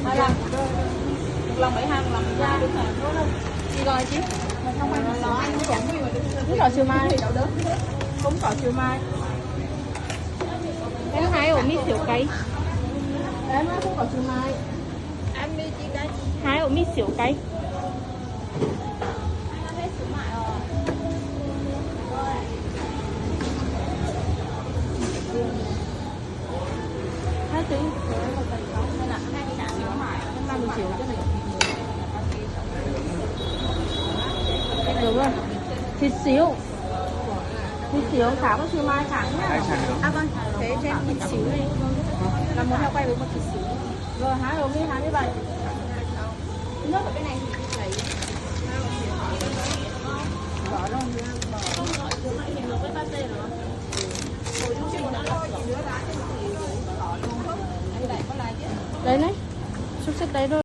Hai lần. Một lần 72, một lần 12 đúng rồi. Đi rồi chứ. Mà không ăn lò ăn cũng nhiều mà đúng rồi siêu mai. Cũng có siêu mai. Em hai ổ mít xỉu cay. Em nói cũng có siêu mai. Em đi chi đây? 2 ổ mít xỉu cay. Hai tí. Không 50 triệu chứ này. Được rồi. Thịt xíu. Thịt xíu thả có siêu mai thẳng nhá. À vâng, thế cho em thịt xíu này. Là một heo quay với một thịt xíu. Rồi hái rồi đi 27. Nước ở bên này thì thấy. Bỏ đâu nha. Không gọi được lại mình với pate nữa. Rồi chúng mình đã lo gì nữa lá cho mình bỏ luôn. Anh đẩy có lại chứ. Đây này. Xúc xích đây thôi.